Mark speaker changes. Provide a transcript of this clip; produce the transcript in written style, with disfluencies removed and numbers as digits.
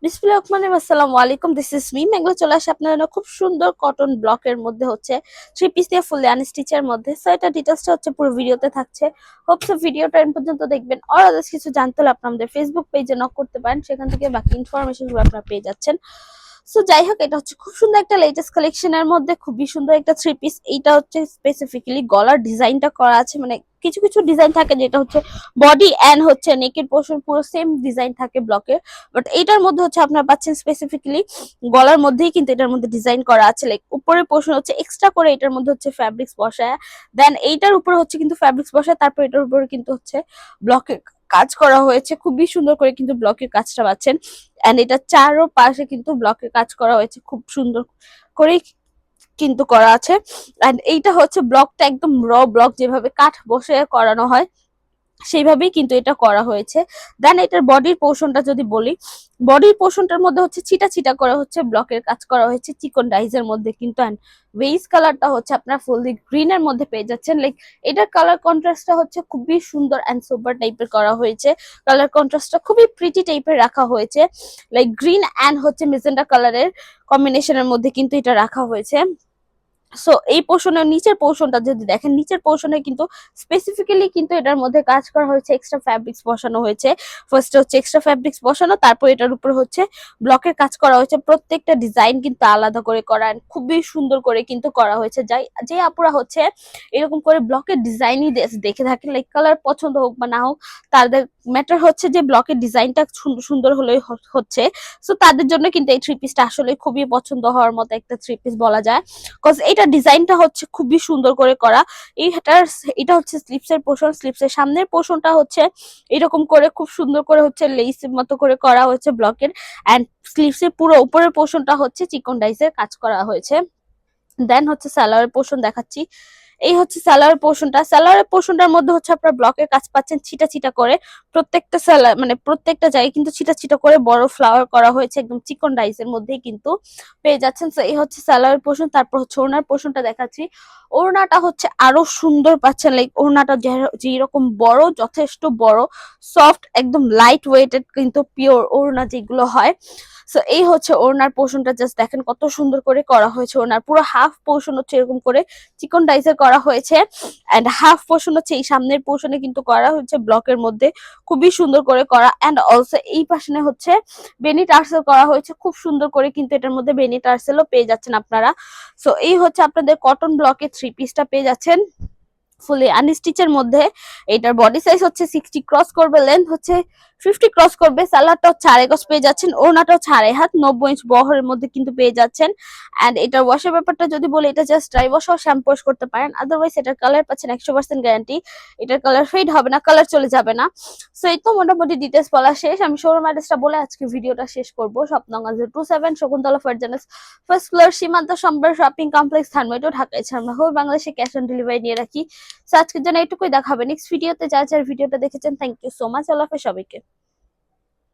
Speaker 1: আসসালামু আলাইকুম, this is me মেঘলা। চলে আসে আপনার জন্য খুব সুন্দর কটন ব্লকের মধ্যে হচ্ছে থ্রি পিস দিয়ে ফুল আনস্টিচের মধ্যে। সো এটা ডিটেলসটা হচ্ছে পুরো ভিডিওতে থাকছে। হোপস ভিডিওটা এন্ড পর্যন্ত দেখবেন। আর আদার্স কিছু জানতে হলে আপনি আমাদের ফেসবুক পেজে নক করতে পারেন, সেখান থেকে বাকি ইনফরমেশন গুলো আপনারা পেয়ে যাচ্ছেন। সো যাই হোক, এটা হচ্ছে খুব সুন্দর একটা লেটেস্ট কালেকশনের মধ্যে খুবই সুন্দর একটা থ্রি পিস। এইটা হচ্ছে স্পেসিফিক্যালি গলার ডিজাইনটা করা আছে, মানে কিছু কিছু ডিজাইন থাকে যেটা হচ্ছে বডি এন্ড হচ্ছে নেকের পোর্শন পুরো সেম ডিজাইন থাকে ব্লকের, বাট এইটার মধ্যে হচ্ছে আপনারা পাচ্ছেন স্পেসিফিক্যালি গলার মধ্যেই কিন্তু এটার মধ্যে ডিজাইন করা আছে। লাইক উপরের পোর্শন হচ্ছে এক্সট্রা করে এটার মধ্যে হচ্ছে ফ্যাব্রিক্স বসায়, দেন এইটার উপরে হচ্ছে কিন্তু ফ্যাব্রিক্স বসায়, তারপর এটার উপরে কিন্তু হচ্ছে ব্লকের কাজ করা হয়েছে। খুবই সুন্দর করে কিন্তু ব্লকের কাজটা পাচ্ছেন। এন্ড এটা চারো পাশে কিন্তু ব্লকের কাজ করা হয়েছে, খুব সুন্দর করে কিন্তু করা আছে। এন্ড এইটা হচ্ছে ব্লকটা একদম র ব্লক, যেভাবে কাঠ বসে করানো হয় সেইভাবেই কিন্তু এটা করা হয়েছে। দেন এটার বডির পোর্শনটা যদি বলি, বডির পোর্শনটার মধ্যে হচ্ছে ছিটা ছিটা করা হচ্ছে ব্লকের কাজ করা হয়েছে চিকন ডাইজের মধ্যে কিন্তু। এন্ড ওয়েস কালারটা হচ্ছে আপনার ফুললি গ্রিন এর মধ্যে পেয়ে যাচ্ছেন। লাইক এটার কালার কন্ট্রাস্টটা হচ্ছে খুবই সুন্দর এন্ড সুপার টাইপের করা হয়েছে। কালার কন্ট্রাস্টটা খুবই প্রিটি টাইপের রাখা হয়েছে। লাইক গ্রিন এন্ড হচ্ছে মেজেন্টা কালারের কম্বিনেশনের মধ্যে কিন্তু এটা রাখা হয়েছে। সো এই পোর্শনের নিচের পোর্শনটা যদি দেখেন, নিচের পোর্শনে কিন্তু স্পেসিফিক্যালি কিন্তু এটার মধ্যে কাজ করা হয়েছে, এক্সট্রা ফ্যাব্রিক্স বসানো হয়েছে। ফার্স্টে হচ্ছে এক্সট্রা ফ্যাব্রিক্স বসানো, তারপর এটার উপর হচ্ছে ব্লকের কাজ করা হয়েছে। প্রত্যেকটা ডিজাইন কিন্তু আলাদা করে করা, খুবই সুন্দর করে কিন্তু করা হয়েছে। যাই যে আপুরা হচ্ছে এরকম করে ব্লকের ডিজাইনই দেখে থাকেন, লাইক কালার পছন্দ হোক বা না হোক, তাদের ম্যাটার হচ্ছে যে ব্লকের ডিজাইনটা সুন্দর হলেই হচ্ছে। সো তাদের জন্য কিন্তু এই থ্রি পিসটা আসলে খুবই পছন্দ হওয়ার মতো একটা থ্রি পিস বলা যায়। কজ এটা ডিজাইনটা হচ্ছে খুবই সুন্দর করে করা। এটা হচ্ছে স্লিপসের পোর্শন, স্লিপসের সামনের পোর্শনটা হচ্ছে এরকম করে খুব সুন্দর করে হচ্ছে লেসের মতো করে করা হয়েছে ব্লকের। এন্ড স্লিপসের পুরো উপরের পোর্শনটা হচ্ছে চিকন ডাইসের কাজ করা হয়েছে। দেন হচ্ছে সালোয়ারের পোর্শন দেখাচ্ছি। এই হচ্ছে সালোয়ার পোর্শনটা। সালোয়ারের পোর্শনটার মধ্যে হচ্ছে আপনারা ব্লকের কাজ পাচ্ছেন ছিটা ছিটা করে। প্রত্যেকটা সালোয়ার মানে প্রত্যেকটা জায়গায় কিন্তু ছিটা ছিটা করে বড় ফ্লাওয়ার করা হয়েছে, একদম চিকন ডাইসের মধ্যেই কিন্তু পেয়ে যাচ্ছেন। তো এই হচ্ছে সালোয়ার পোর্শন। তারপর হচ্ছে ওড়নার পোর্শনটা দেখাচ্ছি। ওড়নাটা হচ্ছে আরো সুন্দর পাচ্ছেন। লাইক ওড়নাটা যেরকম বড়, যথেষ্ট বড়, সফট, একদম লাইট ওয়েটেড কিন্তু পিওর ওড়না যেগুলো হয়। সো এই হচ্ছে ওড়নার পোর্শনটা, জাস্ট দেখেন কত সুন্দর করে করা হয়েছে। ওড়নার পুরো হাফ পোর্শন হচ্ছে এরকম করে চিকন ডাইসের করা হয়েছে। এন্ড হাফ পোর্শন হচ্ছে এই সামনের পোর্শনে কিন্তু করা হচ্ছে ব্লকের মধ্যে, খুবই সুন্দর করে করা। এন্ড অলসো এই পাশে হচ্ছে বেনি টার্সেল করা হয়েছে, খুব সুন্দর করে কিন্তু এটার মধ্যে বেনি টার্সেলও পেয়ে যাচ্ছেন আপনারা। সো এই হচ্ছে আপনাদের কটন ব্লকের থ্রি পিসটা পেয়ে যাচ্ছেন ফুলি আনস্টিচের মধ্যে। এটার বডি সাইজ হচ্ছে 60 ক্রস করবে, লেন্থ হচ্ছে 50 ক্রস করবে। সালোয়ারটা হচ্ছে 2.5 গজ পেয়ে যাচ্ছেন, ওড়নাটাও 2.5 হাত 90 ইঞ্চ বহরের মধ্যে কিন্তু পেয়ে যাচ্ছেন। এন্ড এটার ওয়াশের ব্যাপারটা যদি বলি, এটা জাস্ট ড্রাই ওয়াশ ও শ্যাম্পু ওয়াশ করতে পারেন। আদারওয়াইজ এটার কালার পাচ্ছেন 100% গ্যারান্টি, এটার কালার ফেড হবে না, কালার চলে যাবে না। সো এই তো মোটামুটি ডিটেলস বলা শেষ। আমি শোরুম অ্যাড্রেসটা বলে আজকে ভিডিওটা শেষ করবো। শপ নং 027 শকুন্তলা ফারজানাস ফার্স্ট ফ্লোর, সীমান্ত সম্রাট শপিং কমপ্লেক্স, ধানমন্ডি, ঢাকা। এছাড়া আমরা হোল বাংলাদেশে ক্যাশ অন ডেলিভারি নিয়ে রাখি। সো আজকের জন্য এইটুকুই, দেখা হবে নেক্সট ভিডিওতে। যারা যারা ভিডিওটা দেখেছেন, থ্যাংক ইউ সো মাচ। আল্লাহ হাফেজ সবাইকে।